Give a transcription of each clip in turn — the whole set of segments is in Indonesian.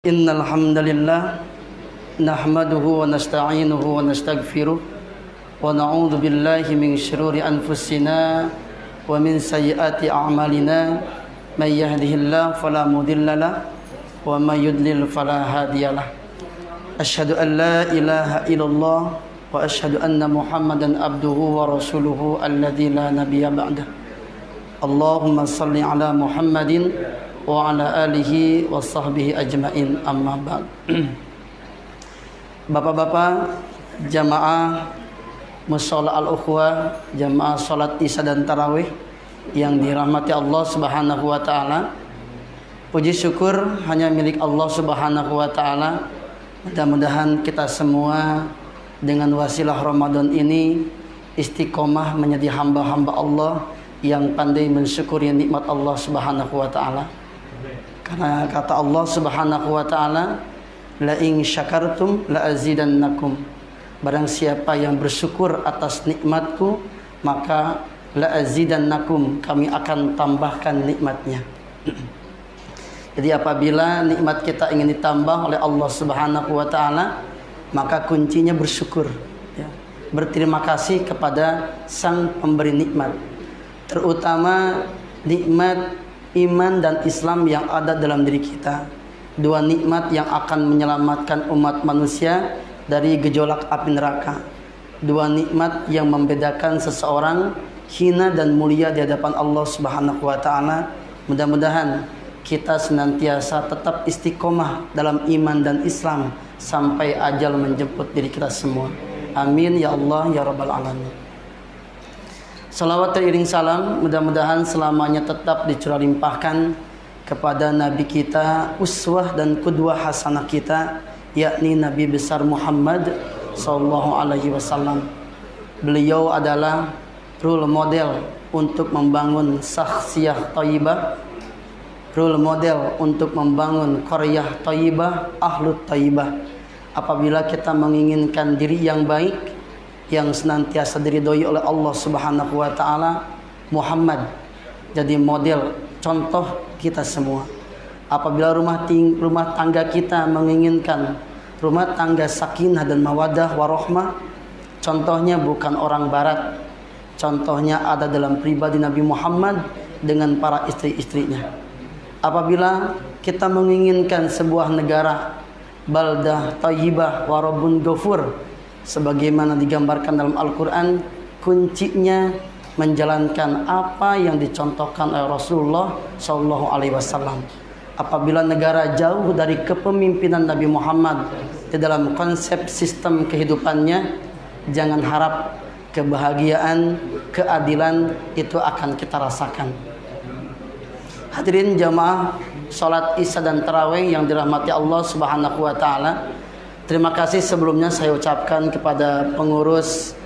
Innal hamdalillah nahmaduhu wa nasta'inuhu wa nastaghfiruh wa na'udzu billahi min shururi anfusina wa min sayyiati a'malina may yahdihillahu fala mudhillalah wa may yudlil fala hadiyalah. Asyhadu an la ilaha illallah wa asyhadu anna Muhammadan abduhu wa rasuluhu alladzi la nabiyya ba'dah. Allahumma shalli ala Muhammadin wa ala alihi wa sahbihi ajmain, amma ba'd. Bapak-bapak jamaah mushola al-ukhwah, jamaah salat isya dan tarawih yang dirahmati Allah Subhanahu wa taala. Puji syukur hanya milik Allah Subhanahu wa taala. Mudah-mudahan kita semua dengan wasilah Ramadan ini istiqomah menjadi hamba-hamba Allah yang pandai mensyukuri nikmat Allah Subhanahu wa taala. Karena kata Allah Subhanahu wa taala, la in syakartum la azidannakum. Barang siapa yang bersyukur atas nikmatku, maka la azidannakum, kami akan tambahkan nikmatnya. Jadi apabila nikmat kita ingin ditambah oleh Allah Subhanahu wa taala, maka kuncinya bersyukur, ya. Berterima kasih kepada Sang Pemberi nikmat. Terutama nikmat iman dan Islam yang ada dalam diri kita. Dua nikmat yang akan menyelamatkan umat manusia dari gejolak api neraka. Dua nikmat yang membedakan seseorang hina dan mulia di hadapan Allah Subhanahu wa taala. Mudah-mudahan kita senantiasa tetap istiqomah dalam iman dan Islam sampai ajal menjemput diri kita semua. Amin ya Allah ya rabbal alamin. Salawat teriring salam mudah-mudahan selamanya tetap dicurah limpahkan kepada Nabi kita, uswah dan qudwah hasanah kita, yakni Nabi besar Muhammad sallallahu alaihi wasallam. Beliau adalah role model untuk membangun syakhsiyah thayyibah, role model untuk membangun qaryah thayyibah, ahlut thayyibah. Apabila kita menginginkan diri yang baik, yang senantiasa diridhoi oleh Allah Subhanahu wa taala, Muhammad jadi model contoh kita semua. Apabila rumah tangga kita menginginkan rumah tangga sakinah dan mawaddah warahmah, contohnya bukan orang barat, contohnya ada dalam pribadi Nabi Muhammad dengan para istri-istrinya. Apabila kita menginginkan sebuah negara baldah thayyibah wa rabbun ghafur, sebagaimana digambarkan dalam Al-Quran, kuncinya menjalankan apa yang dicontohkan oleh Rasulullah SAW. Apabila negara jauh dari kepemimpinan Nabi Muhammad di dalam konsep sistem kehidupannya, jangan harap kebahagiaan, keadilan itu akan kita rasakan. Hadirin jamaah salat isya dan tarawih yang dirahmati Allah Subhanahu wa taala. Terima kasih sebelumnya saya ucapkan kepada pengurus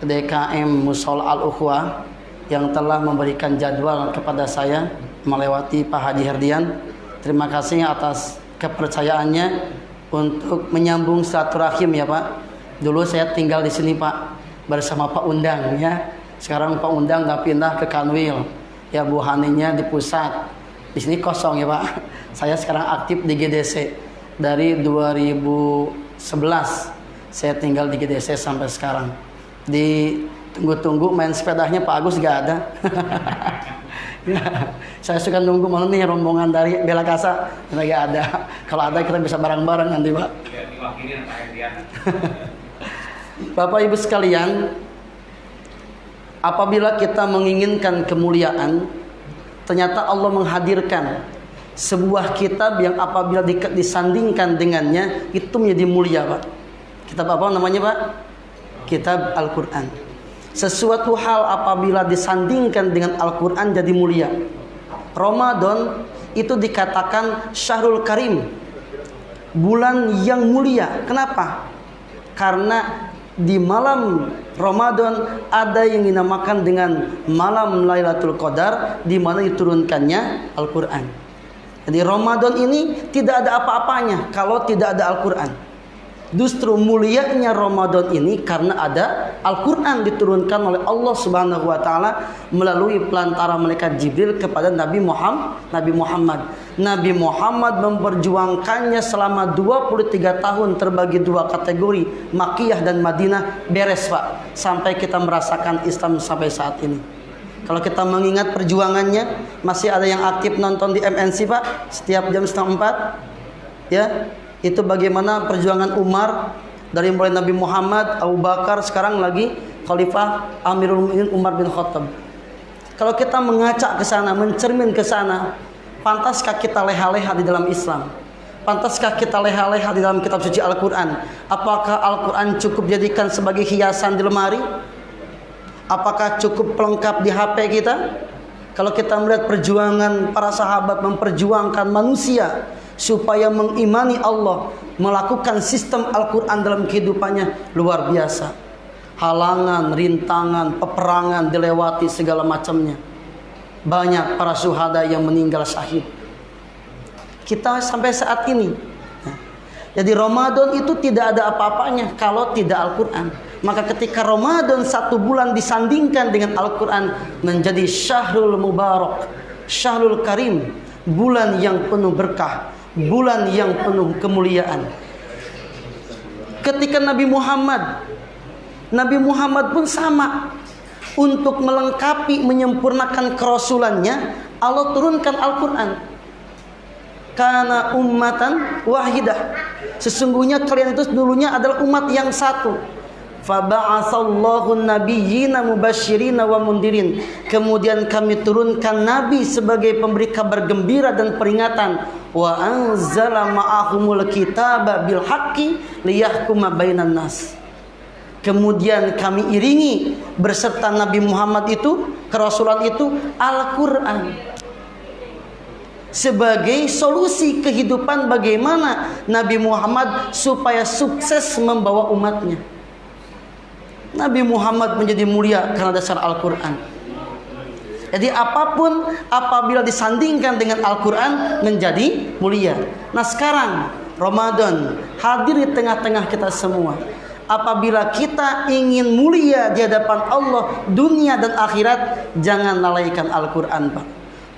DKM Mushola Al-Ukhwah yang telah memberikan jadwal kepada saya melewati Pak Haji Herdian. Terima kasih atas kepercayaannya untuk menyambung silaturahim ya Pak. Dulu saya tinggal di sini Pak bersama Pak Undang ya. Sekarang Pak Undang nggak pindah ke Kanwil. Ya Bu Haninya di pusat. Di sini kosong ya Pak. Saya sekarang aktif di GDC. Dari 2011 saya tinggal di GDC sampai sekarang. Ditunggu-tunggu main sepedanya Pak Agus gak ada. Ya, saya suka nunggu mana nih rombongan dari Bela Kasa, gak ada. Kalau ada kita bisa bareng-bareng nanti Pak. Bapak Ibu sekalian, apabila kita menginginkan kemuliaan, ternyata Allah menghadirkan sebuah kitab yang apabila disandingkan dengannya itu menjadi mulia Pak. Kitab apa namanya Pak? Kitab Al-Quran. Sesuatu hal apabila disandingkan dengan Al-Quran jadi mulia. Ramadan itu dikatakan Syahrul Karim, bulan yang mulia. Kenapa? Karena di malam Ramadan ada yang dinamakan dengan malam Lailatul Qadar, di mana diturunkannya Al-Quran. Jadi Ramadan ini tidak ada apa-apanya kalau tidak ada Al-Quran. Justru mulianya Ramadan ini karena ada Al-Quran diturunkan oleh Allah Subhanahu wa Ta'ala melalui pelantara malaikat Jibril kepada Nabi Muhammad. Nabi Muhammad memperjuangkannya selama 23 tahun terbagi dua kategori, Makkiyah dan Madinah, beres Pak, sampai kita merasakan Islam sampai saat ini. Kalau kita mengingat perjuangannya, masih ada yang aktif nonton di MNC Pak, setiap jam 3:30 ya. Itu bagaimana perjuangan Umar dari mulai Nabi Muhammad, Abu Bakar, sekarang lagi Khalifah Amirul Mukminin Umar bin Khattab. Kalau kita mengacak ke sana, mencermin ke sana, pantaskah kita leha-leha di dalam Islam? Pantaskah kita leha-leha di dalam kitab suci Al-Quran? Apakah Al-Quran cukup jadikan sebagai hiasan di lemari? Apakah cukup pelengkap di HP kita? Kalau kita melihat perjuangan para sahabat memperjuangkan manusia supaya mengimani Allah, melakukan sistem Al-Quran dalam kehidupannya, luar biasa. Halangan, rintangan, peperangan dilewati segala macamnya. Banyak para syuhada yang meninggal syahid. Kita sampai saat ini. Jadi Ramadan itu tidak ada apa-apanya kalau tidak Al-Quran. Maka ketika Ramadan 1 bulan disandingkan dengan Al-Quran, menjadi Syahrul Mubarak, Syahrul Karim, bulan yang penuh berkah, bulan yang penuh kemuliaan. Ketika Nabi Muhammad pun sama. Untuk melengkapi, menyempurnakan kerasulannya, Allah turunkan Al-Quran. Kana ummatan wahidah. Sesungguhnya kalian itu dulunya adalah umat yang satu. Faba'atsallahu nabiyyina mubasyirina wa mundirin. Kemudian kami turunkan nabi sebagai pemberi kabar gembira dan peringatan. Wa anzala ma'ahumul kitaba bil haqqi liyahkuma bainan nas. Kemudian kami iringi berserta Nabi Muhammad itu, kerasulan itu, Al-Quran sebagai solusi kehidupan bagaimana Nabi Muhammad supaya sukses membawa umatnya. Nabi Muhammad menjadi mulia karena dasar Al-Quran. Jadi apapun apabila disandingkan dengan Al-Quran menjadi mulia. Nah sekarang Ramadan hadir di tengah-tengah kita semua. Apabila kita ingin mulia di hadapan Allah dunia dan akhirat, jangan lalaikan Al-Quran Pak.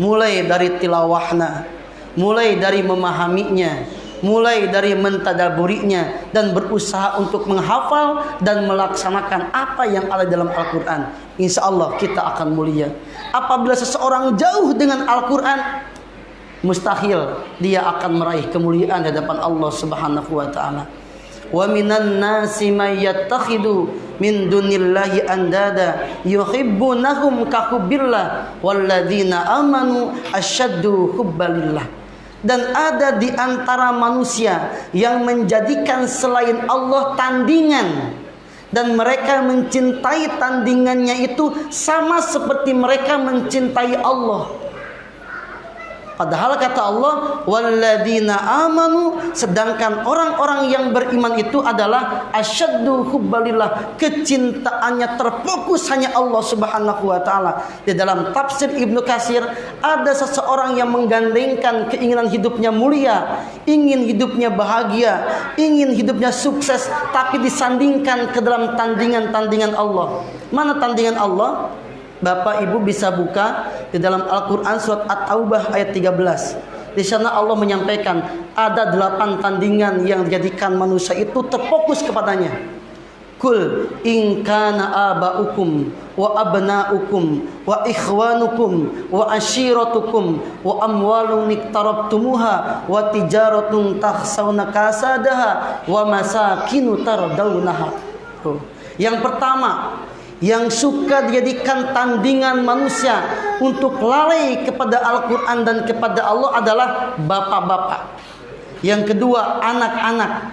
Mulai dari tilawahnya, mulai dari memahaminya, mulai dari mentadaburinya, dan berusaha untuk menghafal dan melaksanakan apa yang ada dalam Al-Quran. Insya Allah kita akan mulia. Apabila seseorang jauh dengan Al-Quran, mustahil dia akan meraih kemuliaan di hadapan Allah Subhanahu wa Ta'ala. Wa minan nasi may yattakhidhu min dunillahi andada yuhibbunahum ka hubbillah walladzina amanu asyaddu hubbalillah. Dan ada di antara manusia yang menjadikan selain Allah tandingan, dan mereka mencintai tandingannya itu sama seperti mereka mencintai Allah. Padahal kata Allah, walladzina amanu, sedangkan orang-orang yang beriman itu adalah asyaddu hubbalillah, kecintaannya terfokus hanya Allah Subhanahu wa Ta'ala. Di dalam tafsir Ibnu Katsir, ada seseorang yang menggandengkan keinginan hidupnya mulia, ingin hidupnya bahagia, ingin hidupnya sukses, tapi disandingkan ke dalam tandingan-tandingan Allah. Mana tandingan Allah? Bapak Ibu bisa buka di dalam Al-Quran surat At-Taubah ayat 13. Di sana Allah menyampaikan ada 8 tandingan yang dijadikan manusia itu terfokus kepadanya. Kul in kana aba'ukum wa abna'ukum wa ikhwanukum wa ashiratukum wa amwalun iktarabtumuha wa tijaratun takhsawna kasadaha wa masakinu tardawnaha. Yang pertama, yang suka dijadikan tandingan manusia untuk lalai kepada Al-Quran dan kepada Allah adalah bapak-bapak. Yang kedua, anak-anak.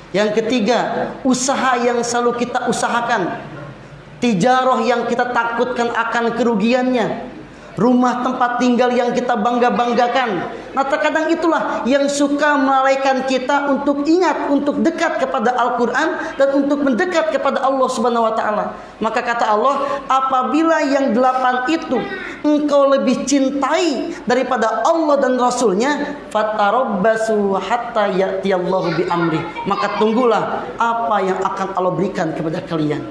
Yang ketiga, usaha yang selalu kita usahakan, tijarah yang kita takutkan akan kerugiannya, rumah tempat tinggal yang kita bangga-banggakan, Nah terkadang itulah yang suka melalaikan kita untuk ingat, untuk dekat kepada Al-Quran dan untuk mendekat kepada Allah Subhanahu Wa Taala. Maka kata Allah, apabila yang 8 itu engkau lebih cintai daripada Allah dan Rasulnya, fatarabbasu hatta ya'tiyallahu bi amri. Maka tunggulah apa yang akan Allah berikan kepada kalian.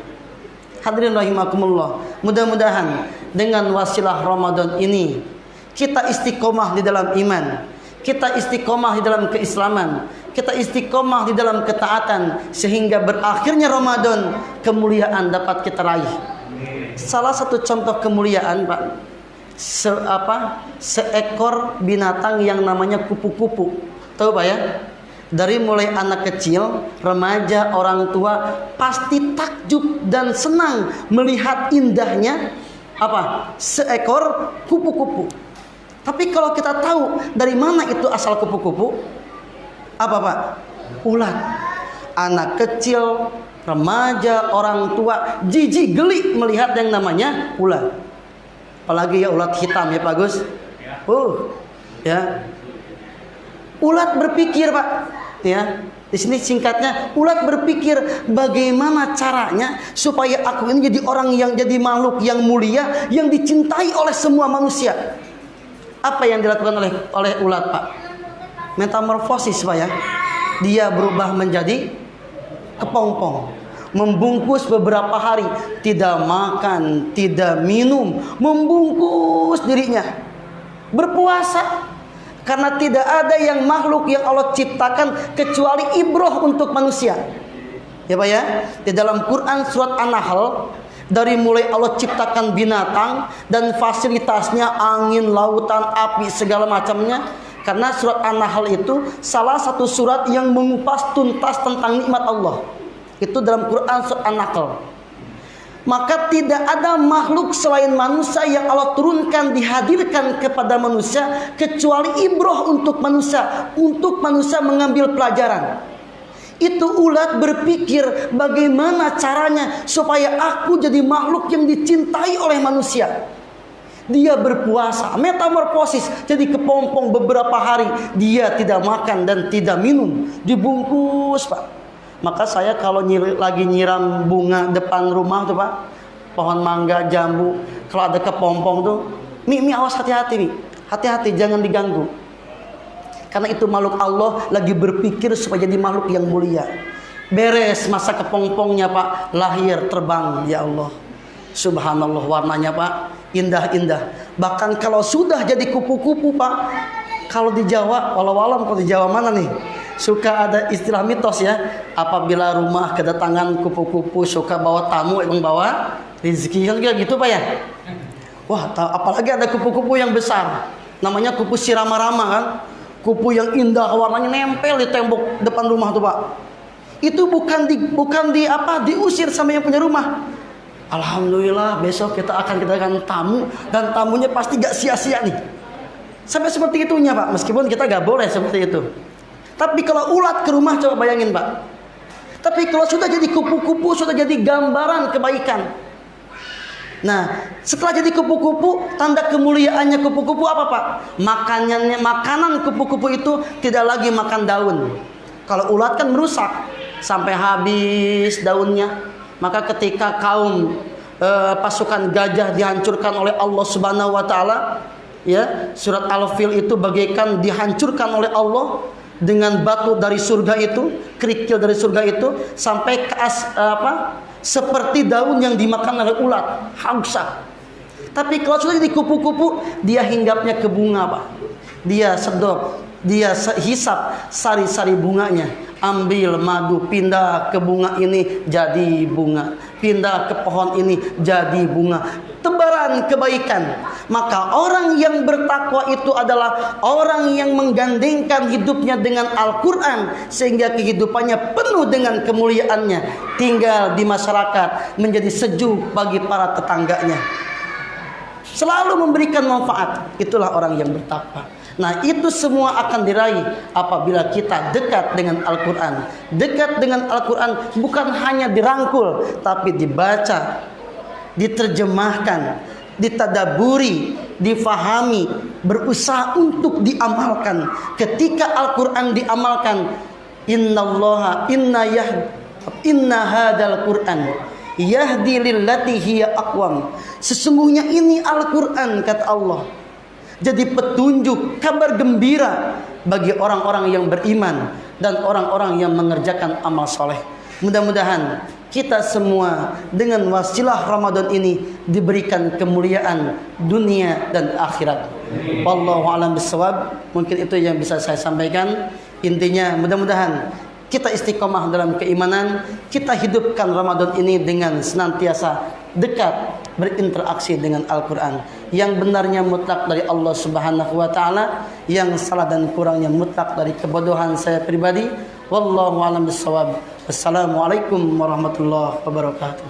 Hadirin rahimakumullah, mudah-mudahan dengan wasilah Ramadan ini kita istiqomah di dalam iman, kita istiqomah di dalam keislaman, kita istiqomah di dalam ketaatan, sehingga berakhirnya Ramadan kemuliaan dapat kita raih. Salah satu contoh kemuliaan, Pak, seekor binatang yang namanya kupu-kupu. Tahu Pak ya? Dari mulai anak kecil, remaja, orang tua pasti takjub dan senang melihat indahnya seekor kupu-kupu. Tapi kalau kita tahu dari mana itu asal kupu-kupu, apa Pak? Ulat. Anak kecil, remaja, orang tua jijik geli melihat yang namanya ulat. Apalagi ya ulat hitam ya Pak Gus. Ya. Ulat berpikir Pak, ya. Di sini singkatnya, ulat berpikir bagaimana caranya supaya aku ini jadi orang yang jadi makhluk yang mulia, yang dicintai oleh semua manusia. Apa yang dilakukan oleh ulat Pak? Metamorfosis Pak ya. Dia berubah menjadi kepompong, membungkus beberapa hari, tidak makan, tidak minum, membungkus dirinya, berpuasa. Karena tidak ada yang makhluk yang Allah ciptakan kecuali ibroh untuk manusia. Ya Pak ya. Di dalam Quran surat An-Nahl, dari mulai Allah ciptakan binatang dan fasilitasnya, angin, lautan, api, segala macamnya. Karena surat An-Nahl itu salah satu surat yang mengupas tuntas tentang nikmat Allah. Itu dalam Quran surat An-Nahl. Maka tidak ada makhluk selain manusia yang Allah turunkan, dihadirkan kepada manusia kecuali ibroh untuk manusia mengambil pelajaran. Itu ulat berpikir bagaimana caranya supaya aku jadi makhluk yang dicintai oleh manusia. Dia berpuasa, metamorfosis jadi kepompong beberapa hari. Dia tidak makan dan tidak minum, dibungkus Pak. Maka saya kalau lagi nyiram bunga depan rumah tuh Pak, pohon mangga, jambu, kalau ada kepompong tuh, Mi awas, hati-hati Mi, hati-hati jangan diganggu. Karena itu makhluk Allah lagi berpikir supaya jadi makhluk yang mulia. Beres masa kepompongnya Pak, lahir terbang, ya Allah. Subhanallah, warnanya Pak indah-indah. Bahkan kalau sudah jadi kupu-kupu Pak, kalau di Jawa, walau-walau kalau di Jawa mana nih, suka ada istilah mitos ya, apabila rumah kedatangan kupu-kupu suka bawa tamu, yang bawa rezeki, kan gitu Pak ya. Wah, apalagi ada kupu-kupu yang besar, namanya kupu sirama-rama kan, kupu yang indah warnanya nempel di tembok depan rumah tuh Pak. Itu bukan diusir sama yang punya rumah. Alhamdulillah besok kita akan kedatangan tamu dan tamunya pasti gak sia-sia nih. Sampai seperti itunya Pak, meskipun kita gak boleh seperti itu. Tapi kalau ulat ke rumah, coba bayangin Pak. Tapi kalau sudah jadi kupu-kupu, sudah jadi gambaran kebaikan. Nah, setelah jadi kupu-kupu, tanda kemuliaannya kupu-kupu apa Pak? Makanan kupu-kupu itu tidak lagi makan daun. Kalau ulat kan merusak sampai habis daunnya. Maka ketika kaum pasukan gajah dihancurkan oleh Allah Subhanahu wa taala, ya, surat Al-Fil itu bagaikan dihancurkan oleh Allah dengan batu dari surga itu, kerikil dari surga itu sampai ke seperti daun yang dimakan oleh ulat, hausah. Tapi kalau sudah jadi kupu-kupu, dia hinggapnya ke bunga Pak. Dia sedot, dia hisap sari-sari bunganya, ambil madu, pindah ke bunga ini jadi bunga, pindah ke pohon ini jadi bunga, tebaran kebaikan. Maka orang yang bertakwa itu adalah orang yang menggandengkan hidupnya dengan Al-Quran, sehingga kehidupannya penuh dengan kemuliaannya, tinggal di masyarakat menjadi sejuk bagi para tetangganya, selalu memberikan manfaat. Itulah orang yang bertakwa. Nah, itu semua akan diraih apabila kita dekat dengan Al-Quran. Dekat dengan Al-Quran bukan hanya dirangkul, tapi dibaca, diterjemahkan, ditadaburi, difahami, berusaha untuk diamalkan. Ketika Al-Quran diamalkan, inna hadal Quran yahdi lillati hiya aqwam. Sesungguhnya ini Al-Quran, kata Allah, jadi petunjuk, kabar gembira bagi orang-orang yang beriman dan orang-orang yang mengerjakan amal soleh. Mudah-mudahan kita semua dengan wasilah Ramadan ini diberikan kemuliaan dunia dan akhirat. Wallahu a'lam bishawab. Mungkin itu yang bisa saya sampaikan. Intinya mudah-mudahan kita istiqomah dalam keimanan, kita hidupkan Ramadan ini dengan senantiasa dekat berinteraksi dengan Al-Quran. Yang benarnya mutlak dari Allah Subhanahu wa ta'ala, yang salah dan kurangnya mutlak dari kebodohan saya pribadi. Wallahu a'lam bishawab. Wassalamualaikum warahmatullahi wabarakatuh.